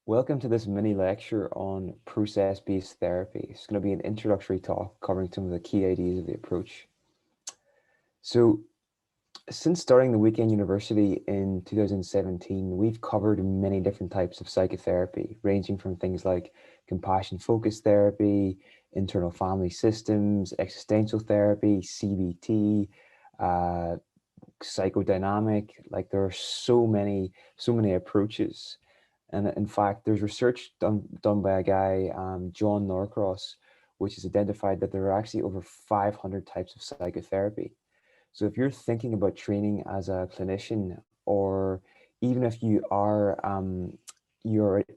Welcome to this mini lecture on process-based therapy. It's going to be an introductory talk covering some of the key ideas of the approach. So, since starting the Weekend University in 2017, we've covered many different types of psychotherapy, ranging from things like compassion-focused therapy, internal family systems, existential therapy, CBT, uh, psychodynamic. Like there are so many approaches. And in fact, there's research done by a guy, John Norcross, which has identified that there are actually over 500 types of psychotherapy. So if you're thinking about training as a clinician, or even if you're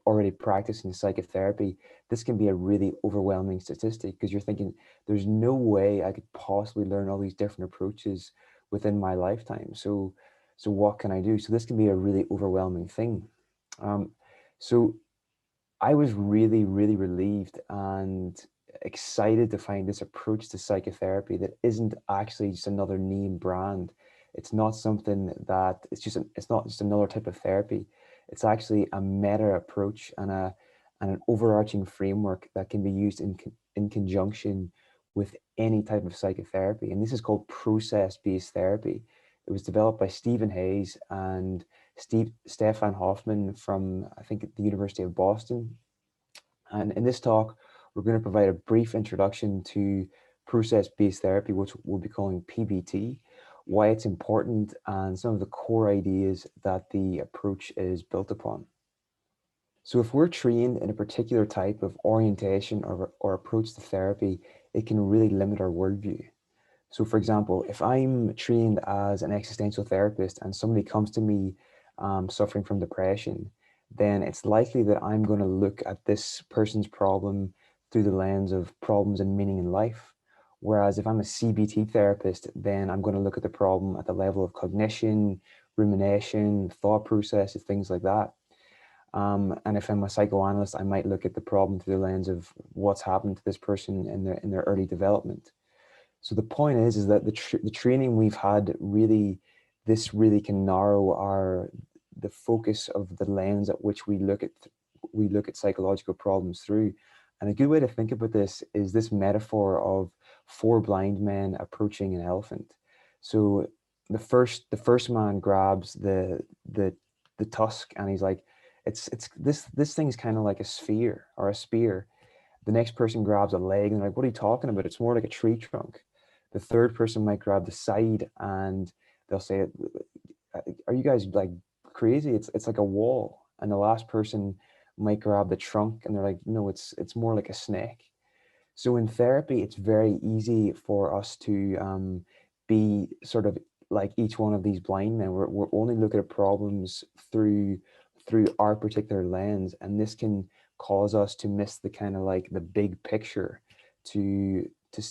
already practicing psychotherapy, this can be a really overwhelming statistic because you're thinking, there's no way I could possibly learn all these different approaches within my lifetime. So what can I do? So this can be a really overwhelming thing. Um, so I was really relieved and excited to find this approach to psychotherapy that isn't actually just another name brand. It's not something that it's not just another type of therapy. It's actually a meta approach and an overarching framework that can be used in conjunction with any type of psychotherapy. And this is called process-based therapy. It was developed by Stephen Hayes and Stefan Hoffman from, I think, the University of Boston. And in this talk, we're going to provide a brief introduction to process-based therapy, which we'll be calling PBT, why it's important, and some of the core ideas that the approach is built upon. So if we're trained in a particular type of orientation or approach to therapy, it can really limit our worldview. So for example, if I'm trained as an existential therapist and somebody comes to me suffering from depression, then it's likely that I'm going to look at this person's problem through the lens of problems and meaning in life. Whereas if I'm a CBT therapist, then I'm going to look at the problem at the level of cognition, rumination, thought processes, things like that. And if I'm a psychoanalyst, I might look at the problem through the lens of what's happened to this person in their early development. So the point is that the training we've had really can narrow the focus of the lens at which we look at psychological problems through. And a good way to think about this is this metaphor of four blind men approaching an elephant. So the first man grabs the tusk and he's like, it's this thing's kind of like a sphere or a spear. The next person grabs a leg and they're like, what are you talking about? It's more like a tree trunk. The third person might grab the side and they'll say, are you guys like crazy? It's like a wall. And the last person might grab the trunk and they're like, no, it's more like a snake. So in therapy, it's very easy for us to be sort of like each one of these blind men. We're only looking at problems through our particular lens, and this can cause us to miss the kind of like the big picture, to to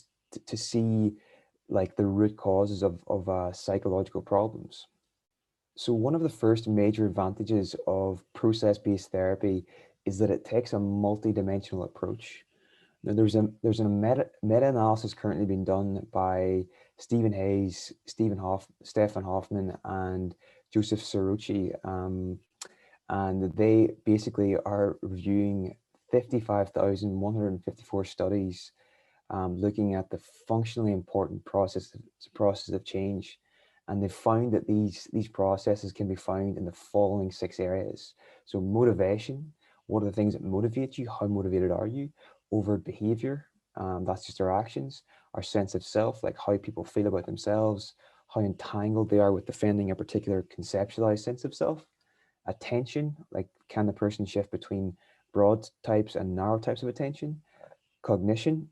to see like the root causes of psychological problems. So one of the first major advantages of process-based therapy is that it takes a multi-dimensional approach. Now, there's a meta-analysis currently being done by Stephen Hayes, Stefan Hoffman, and Joseph Cerrucci, and they basically are reviewing 55,154 studies, looking at the functionally important process of change. And they found that these processes can be found in the following six areas. So motivation, what are the things that motivate you? How motivated are you? Overt behavior, that's just our actions. Our sense of self, like how people feel about themselves, how entangled they are with defending a particular conceptualized sense of self. Attention, like can the person shift between broad types and narrow types of attention. Cognition,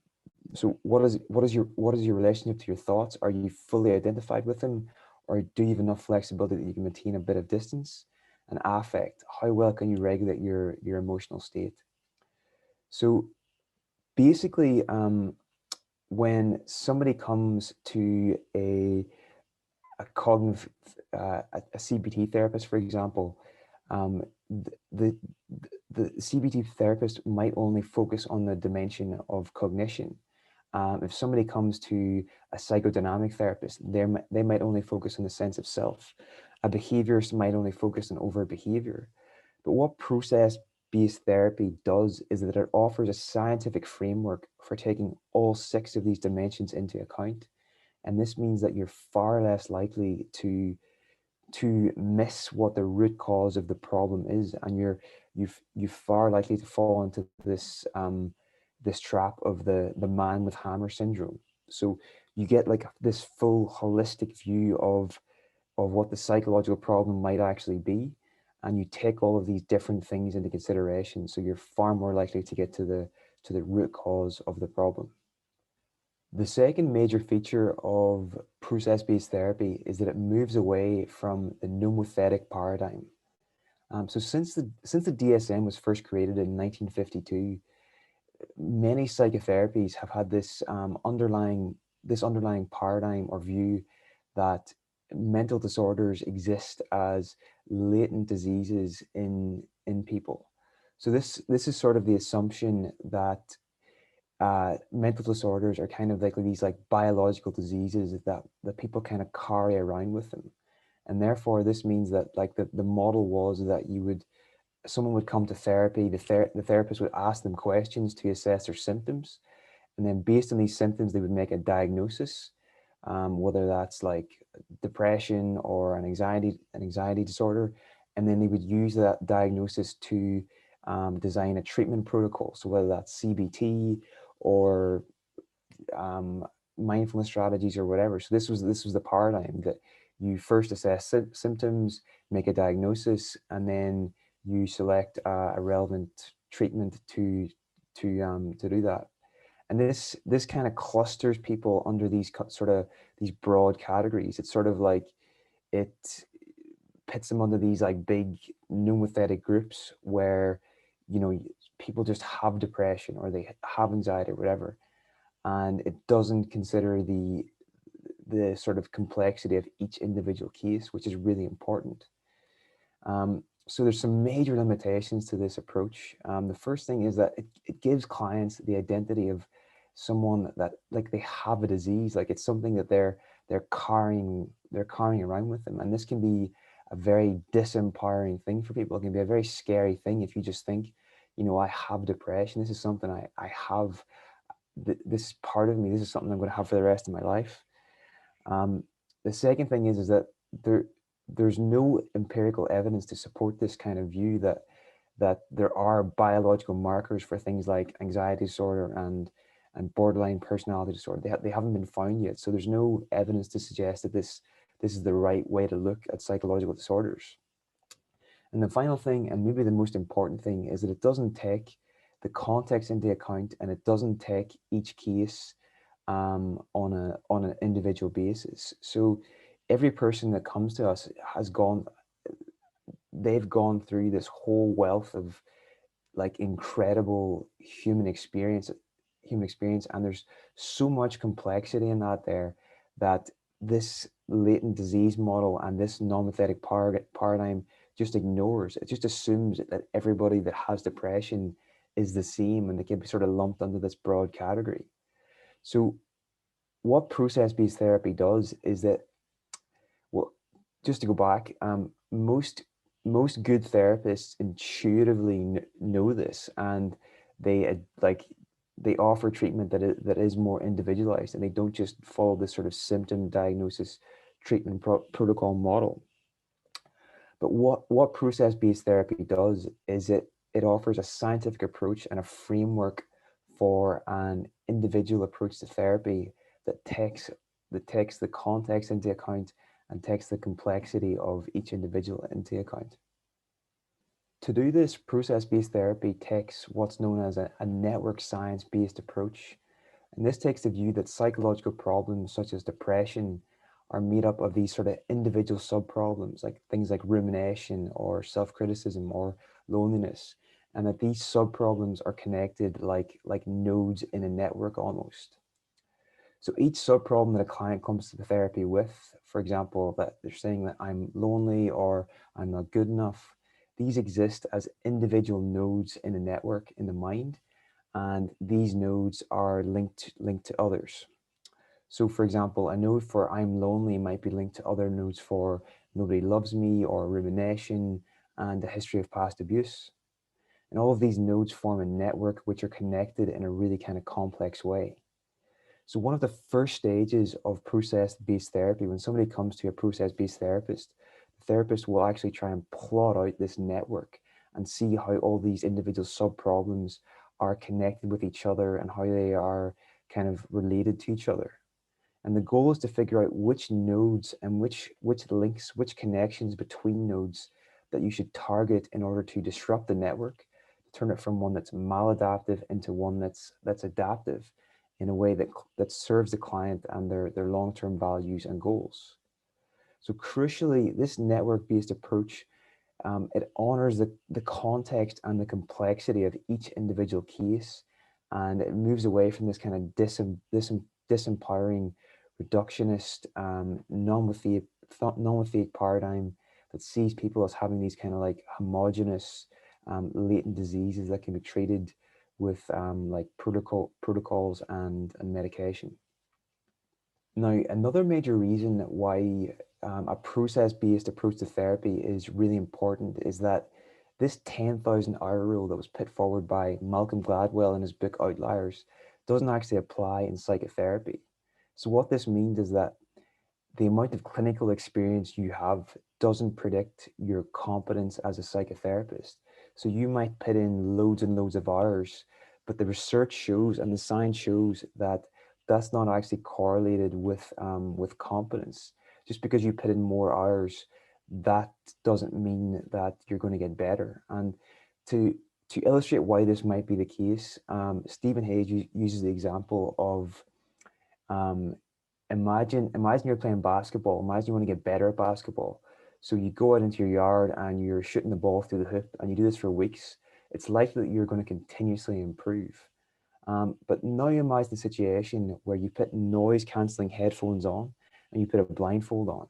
so what is your relationship to your thoughts? Are you fully identified with them, or do you have enough flexibility that you can maintain a bit of distance? And affect, how well can you regulate your emotional state? So basically, when somebody comes to a cognitive a CBT therapist, for example, um, the, the CBT therapist might only focus on the dimension of cognition. If somebody comes to a psychodynamic therapist, they might only focus on the sense of self. A behaviorist might only focus on overt behavior. But what based therapy does is that it offers a scientific framework for taking all six of these dimensions into account. And this means that you're far less likely to miss what the root cause of the problem is, and you far likely to fall into this this trap of the man with hammer syndrome. So you get like this full holistic view of what the psychological problem might actually be, and you take all of these different things into consideration, so you're far more likely to get to the root cause of the problem. The second major feature of process-based therapy is that it moves away from the nomothetic paradigm. So since the DSM was first created in 1952, many psychotherapies have had this underlying paradigm or view that mental disorders exist as latent diseases in people. So this is sort of the assumption that mental disorders are kind of like these like biological diseases that people kind of carry around with them. And therefore this means that like the model was that someone would come to therapy, the therapist would ask them questions to assess their symptoms, and then based on these symptoms they would make a diagnosis, whether that's like depression or an anxiety disorder, and then they would use that diagnosis to design a treatment protocol. So whether that's CBT or um, mindfulness strategies or whatever. So this was the paradigm that you first assess symptoms, make a diagnosis, and then you select a relevant treatment to do that. And this kind of clusters people under these sort of these broad categories. It's sort of like it pits them under these like big pneumothetic groups where you know people just have depression or they have anxiety or whatever, and it doesn't consider the sort of complexity of each individual case, which is really important. So there's some major limitations to this approach. The first thing is that it gives clients the identity of someone that like they have a disease, like it's something that they're carrying around with them, and this can be a very disempowering thing for people. It can be a very scary thing if you just think, I have depression. This is something I have. This part of me. This is something I'm going to have for the rest of my life. Um, the second thing is that there there's no empirical evidence to support this kind of view that there are biological markers for things like anxiety disorder and borderline personality disorder. They haven't been found yet, so there's no evidence to suggest that this is the right way to look at psychological disorders. And the final thing, and maybe the most important thing, is that it doesn't take the context into account, and it doesn't take each case on an individual basis. So every person that comes to us they've gone through this whole wealth of like incredible human experience, and there's so much complexity in that this latent disease model and this non-pathetic paradigm just ignores. It just assumes that everybody that has depression is the same, and they can be sort of lumped under this broad category. So what process-based therapy does is that, well, just to go back, most good therapists intuitively know this, and like they offer treatment that is more individualized, and they don't just follow this sort of symptom diagnosis treatment protocol model. But what process-based therapy does is it offers a scientific approach and a framework for an individual approach to therapy that takes the context into account and takes the complexity of each individual into account. To do this, process-based therapy takes what's known as a network science-based approach. And this takes the view that psychological problems such as depression are made up of these sort of individual sub-problems, like things like rumination or self-criticism or loneliness, and that these sub-problems are connected like nodes in a network almost. So each sub-problem that a client comes to the therapy with, for example, that they're saying that I'm lonely or I'm not good enough, these exist as individual nodes in a network in the mind, and these nodes are linked to others. So for example, a node for I'm lonely might be linked to other nodes for nobody loves me or rumination and a history of past abuse. And all of these nodes form a network which are connected in a really kind of complex way. So one of the first stages of process-based therapy, when somebody comes to a process-based therapist, the therapist will actually try and plot out this network and see how all these individual sub-problems are connected with each other and how they are kind of related to each other. And the goal is to figure out which nodes and which links, which connections between nodes that you should target in order to disrupt the network, turn it from one that's maladaptive into one that's adaptive in a way that serves the client and their long-term values and goals. So crucially, this network-based approach it honors the context and the complexity of each individual case, and it moves away from this kind of disempowering, reductionist, non-with paradigm that sees people as having these kind of like homogenous, latent diseases that can be treated with like protocols and medication. Now, another major reason why a process-based approach to therapy is really important is that this 10,000-hour rule that was put forward by Malcolm Gladwell in his book Outliers doesn't actually apply in psychotherapy. So what this means is that the amount of clinical experience you have doesn't predict your competence as a psychotherapist. So you might put in loads and loads of hours, but the research shows and the science shows that that's not actually correlated with competence. Just because you put in more hours, that doesn't mean that you're going to get better. And to to illustrate why this might be the case, Stephen Hayes uses the example of um, imagine you're playing basketball. Imagine you want to get better at basketball. So you go out into your yard and you're shooting the ball through the hoop and you do this for weeks. It's likely that you're going to continuously improve. But now you imagine the situation where you put noise canceling headphones on and you put a blindfold on.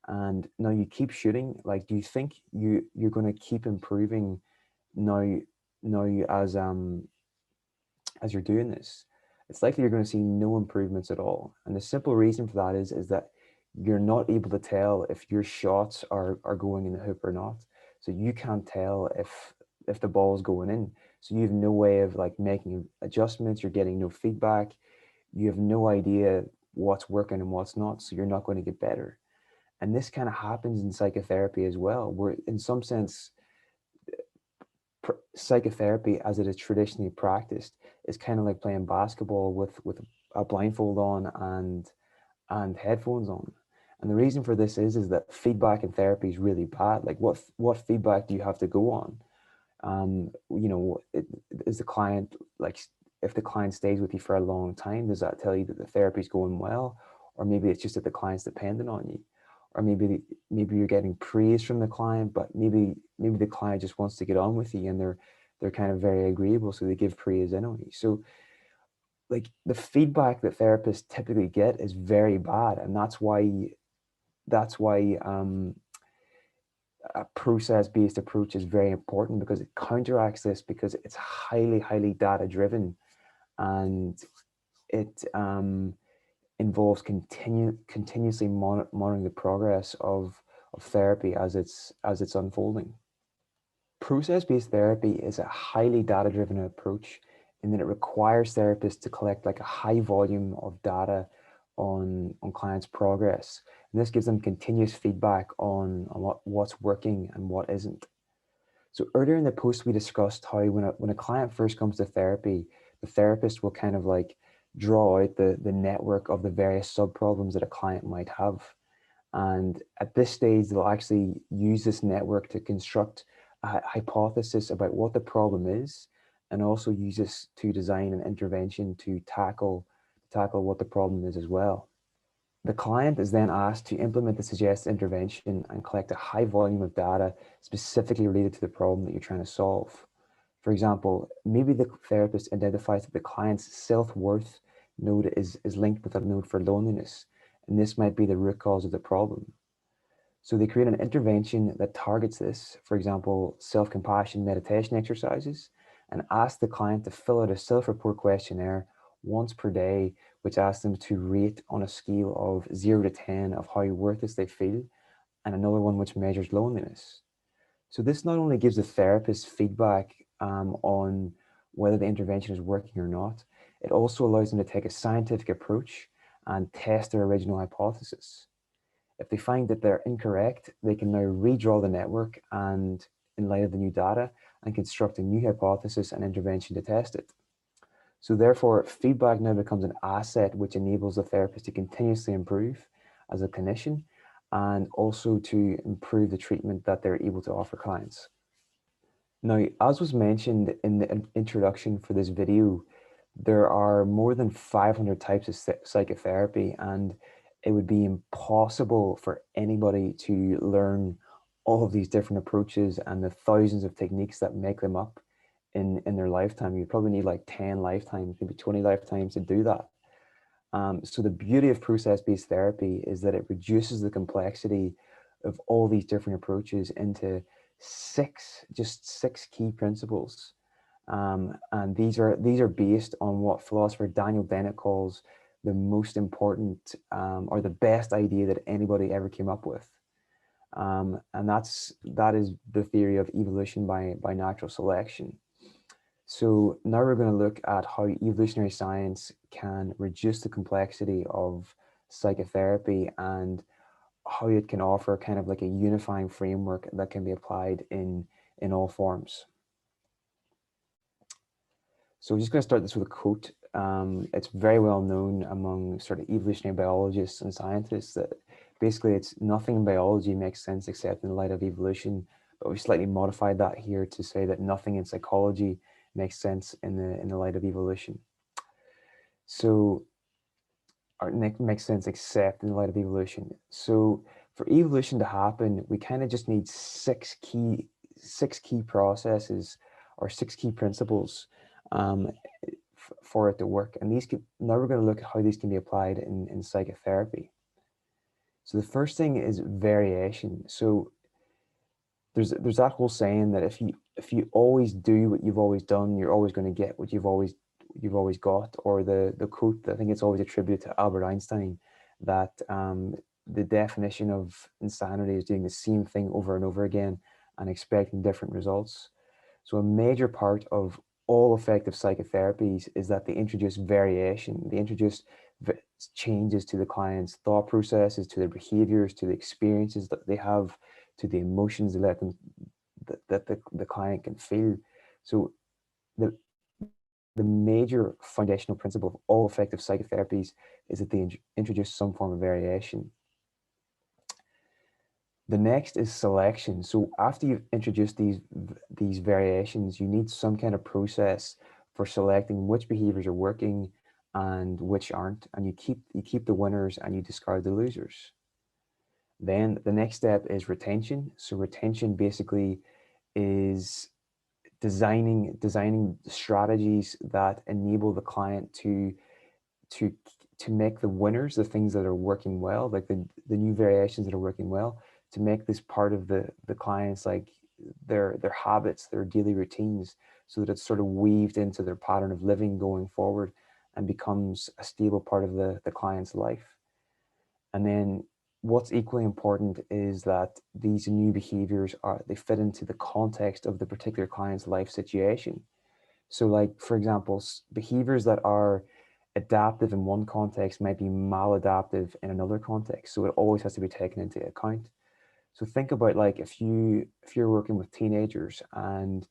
And now you keep shooting. Like, do you think you're going to keep improving now as you're doing this? It's likely you're going to see no improvements at all. And the simple reason for that is that you're not able to tell if your shots are going in the hoop or not. So you can't tell if the ball is going in. So you have no way of like making adjustments. You're getting no feedback. You have no idea what's working and what's not. So you're not going to get better. And this kind of happens in psychotherapy as well, where in some sense psychotherapy as it is traditionally practiced is kind of like playing basketball with a blindfold on and headphones on. And the reason for this is that feedback in therapy is really bad. Like what feedback do you have to go on? Is the client like, if the client stays with you for a long time, does that tell you that the therapy is going well? Or maybe it's just that the client's dependent on you. Or maybe you're getting praise from the client, but maybe the client just wants to get on with you and they're kind of very agreeable, so they give praise anyway. So like the feedback that therapists typically get is very bad, and that's why a process-based approach is very important, because it counteracts this, because it's highly data driven, and it involves continuously monitoring the progress of therapy as it's unfolding. Process-based therapy is a highly data-driven approach in that it requires therapists to collect like a high volume of data on clients' progress. And this gives them continuous feedback on what's working and what isn't. So earlier in the post, we discussed how when a client first comes to therapy, the therapist will kind of like draw out the network of the various sub-problems that a client might have. And at this stage, they'll actually use this network to construct a hypothesis about what the problem is, and also use this to design an intervention to tackle what the problem is as well. The client is then asked to implement the suggested intervention and collect a high volume of data specifically related to the problem that you're trying to solve. For example, maybe the therapist identifies that the client's self-worth node is linked with a node for loneliness, and this might be the root cause of the problem. So they create an intervention that targets this, for example, self-compassion meditation exercises, and ask the client to fill out a self-report questionnaire once per day, which asks them to rate on a scale of 0 to 10 of how worthless they feel, and another one which measures loneliness. So this not only gives the therapist feedback on whether the intervention is working or not. It also allows them to take a scientific approach and test their original hypothesis. If they find that they're incorrect, they can now redraw the network and, in light of the new data, and construct a new hypothesis and intervention to test it. So therefore, feedback now becomes an asset which enables the therapist to continuously improve as a clinician and also to improve the treatment that they're able to offer clients. Now, as was mentioned in the introduction for this video, there are more than 500 types of psychotherapy, and it would be impossible for anybody to learn all of these different approaches and the thousands of techniques that make them up in their lifetime. You probably need like 10 lifetimes, maybe 20 lifetimes to do that. So the beauty of process-based therapy is that it reduces the complexity of all these different approaches into just six key principles. And these are based on what philosopher Daniel Dennett calls the most important or the best idea that anybody ever came up with. And that is the theory of evolution by natural selection. So now we're going to look at how evolutionary science can reduce the complexity of psychotherapy and how it can offer kind of like a unifying framework that can be applied in all forms. So we're just going to start this with a quote. It's very well known among sort of evolutionary biologists and scientists that basically it's nothing in biology makes sense except in the light of evolution, but we slightly modified that here to say that nothing in psychology makes sense in the light of evolution. So, or makes sense except in the light of evolution. So for evolution to happen, we kind of just need six key processes or six key principles for it to work. And now we're going to look at how these can be applied in psychotherapy. So the first thing is variation. So there's that whole saying that if you always do what you've always done, you're always going to get what you've always got. Or the quote, I think it's always attributed to Albert Einstein, that the definition of insanity is doing the same thing over and over again and expecting different results. So a major part of all effective psychotherapies is that they introduce variation. They introduce changes to the client's thought processes, to their behaviors, to the experiences that they have, to the emotions they let them that the client can feel. So the major foundational principle of all effective psychotherapies is that they introduce some form of variation. The next is selection. So after you've introduced these variations, you need some kind of process for selecting which behaviors are working and which aren't, and you keep the winners and you discard the losers. Then the next step is retention. So retention basically is designing strategies that enable the client to make the winners, the things that are working well, like the new variations that are working well, to make this part of the clients, like their habits, their daily routines, so that it's sort of weaved into their pattern of living going forward and becomes a stable part of the client's life. And then what's equally important is that these new behaviors they fit into the context of the particular client's life situation. So like, for example, behaviors that are adaptive in one context might be maladaptive in another context. So it always has to be taken into account. So think about, like, if you're working with teenagers and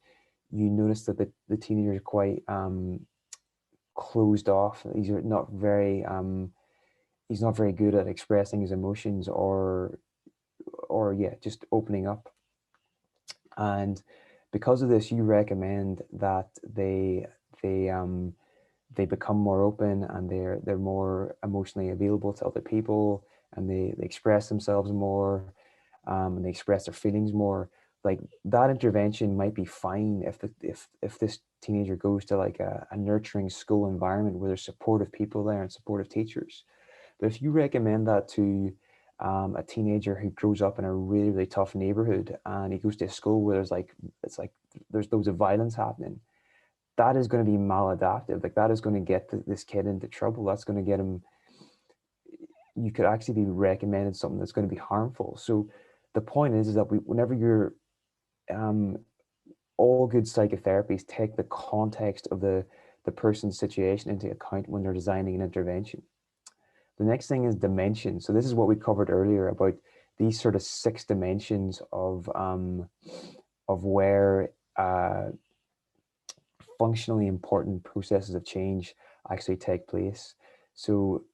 you notice that the teenagers are quite closed off. He's not very good at expressing his emotions or yeah, just opening up. And because of this, you recommend that they become more open and they're more emotionally available to other people, and they express themselves more, and they express their feelings more. Like, that intervention might be fine if this teenager goes to like a nurturing school environment where there's supportive people there and supportive teachers. But if you recommend that to a teenager who grows up in a really, really tough neighborhood and he goes to a school where there's loads of violence happening, that is going to be maladaptive. Like, that is going to get this kid into trouble. That's going to get him, you could actually be recommending something that's going to be harmful. So the point is that whenever you're all good psychotherapies take the context of the person's situation into account when they're designing an intervention. The next thing is dimension. So this is what we covered earlier about these sort of 6 dimensions of where functionally important processes of change actually take place. So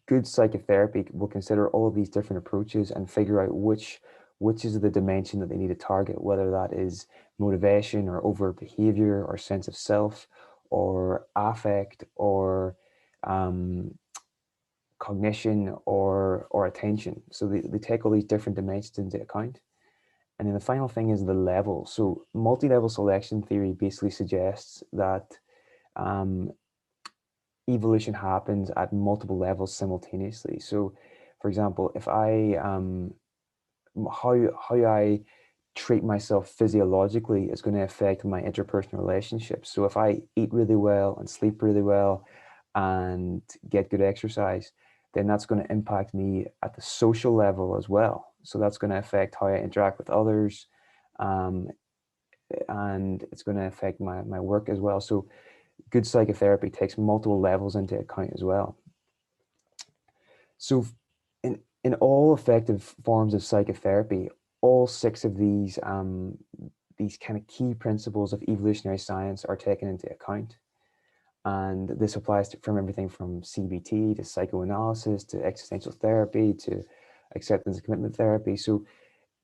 good psychotherapy will consider all of these different approaches and figure out which is the dimension that they need to target, whether that is motivation or overt behavior or sense of self or affect or cognition or attention. So they take all these different dimensions into account. And then the final thing is the level. So multi-level selection theory basically suggests that um, evolution happens at multiple levels simultaneously. So, for example, if how I treat myself physiologically is going to affect my interpersonal relationships. So if I eat really well and sleep really well and get good exercise, then that's going to impact me at the social level as well. So that's going to affect how I interact with others, um, and it's going to affect my work as well. So good psychotherapy takes multiple levels into account as well. So in all effective forms of psychotherapy, all 6 of these kind of key principles of evolutionary science are taken into account. And this applies to, from everything from CBT to psychoanalysis to existential therapy to acceptance and commitment therapy. So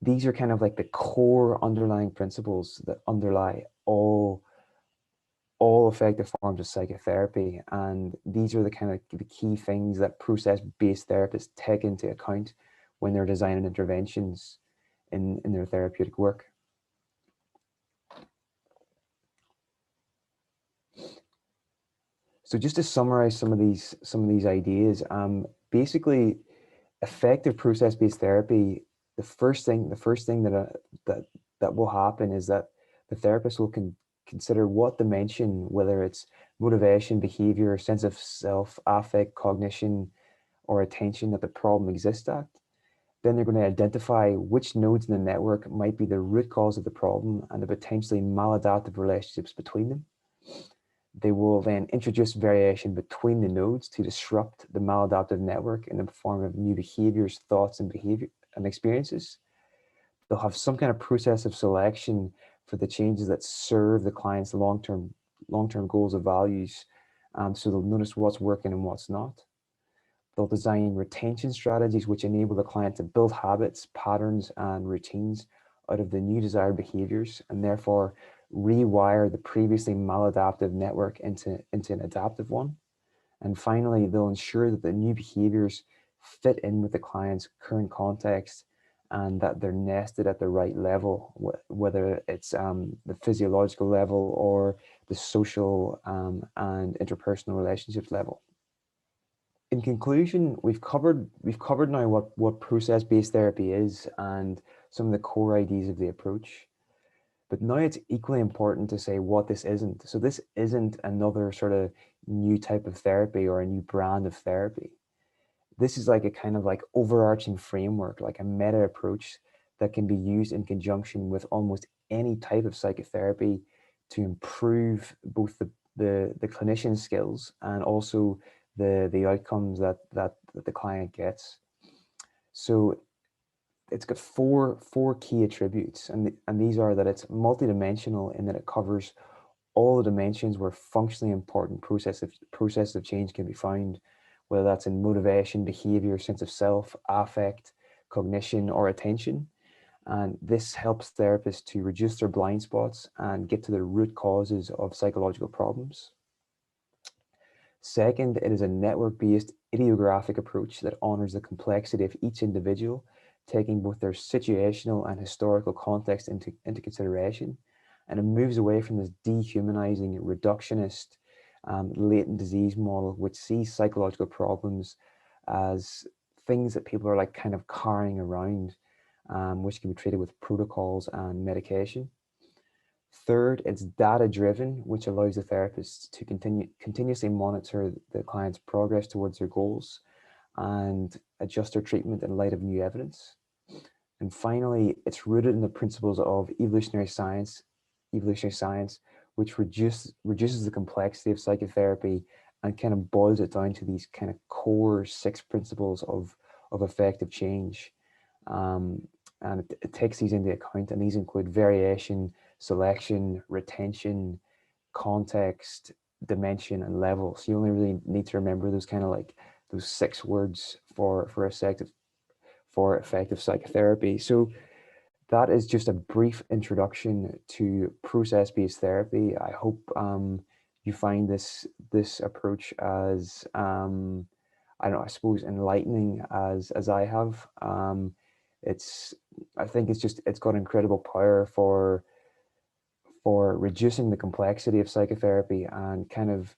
these are kind of like the core underlying principles that underlie all effective forms of psychotherapy, and these are the kind of the key things that process-based therapists take into account when they're designing interventions in their therapeutic work. So just to summarize some of these ideas, basically, effective process-based therapy. The first thing that will happen is that the therapist will consider what dimension, whether it's motivation, behavior, sense of self, affect, cognition, or attention, that the problem exists at. Then they're going to identify which nodes in the network might be the root cause of the problem and the potentially maladaptive relationships between them. They will then introduce variation between the nodes to disrupt the maladaptive network in the form of new behaviors, thoughts, and behavior and experiences. They'll have some kind of process of selection for the changes that serve the client's long-term goals or values. So they'll notice what's working and what's not. They'll design retention strategies which enable the client to build habits, patterns, and routines out of the new desired behaviors, and therefore rewire the previously maladaptive network into an adaptive one. And finally, they'll ensure that the new behaviors fit in with the client's current context and that they're nested at the right level, whether it's the physiological level or the social and interpersonal relationships level. In conclusion, we've covered now what process-based therapy is and some of the core ideas of the approach. But now it's equally important to say what this isn't. So this isn't another sort of new type of therapy or a new brand of therapy. This is like a kind of like overarching framework, like a meta approach that can be used in conjunction with almost any type of psychotherapy to improve both the clinician skills and also the outcomes that the client gets. So it's got four key attributes, and these are that it's multidimensional in that it covers all the dimensions where functionally important process of change can be found, whether that's in motivation, behavior, sense of self, affect, cognition, or attention. And this helps therapists to reduce their blind spots and get to the root causes of psychological problems. Second, it is a network-based idiographic approach that honors the complexity of each individual, taking both their situational and historical context into consideration. And it moves away from this dehumanizing, reductionist, latent disease model, which sees psychological problems as things that people are like kind of carrying around, which can be treated with protocols and medication. Third, it's data-driven, which allows the therapist to continuously monitor the client's progress towards their goals and adjust their treatment in light of new evidence. And finally, it's rooted in the principles of evolutionary science evolutionary science, which reduces the complexity of psychotherapy and kind of boils it down to these kind of core 6 principles of effective change. Um, and it takes these into account, and these include variation, selection, retention, context, dimension, and level. So you only really need to remember those kind of like those 6 words for effective psychotherapy. So that is just a brief introduction to process-based therapy. I hope you find this approach as I don't know, I suppose enlightening as I have. It's I think it's got incredible power for reducing the complexity of psychotherapy and kind of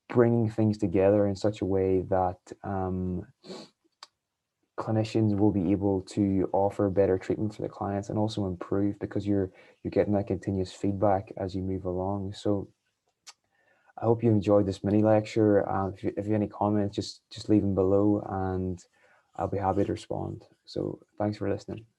bringing things together in such a way that clinicians will be able to offer better treatment for the clients and also improve because you're getting that continuous feedback as you move along. So I hope you enjoyed this mini lecture. If you have any comments, just leave them below and I'll be happy to respond. So thanks for listening.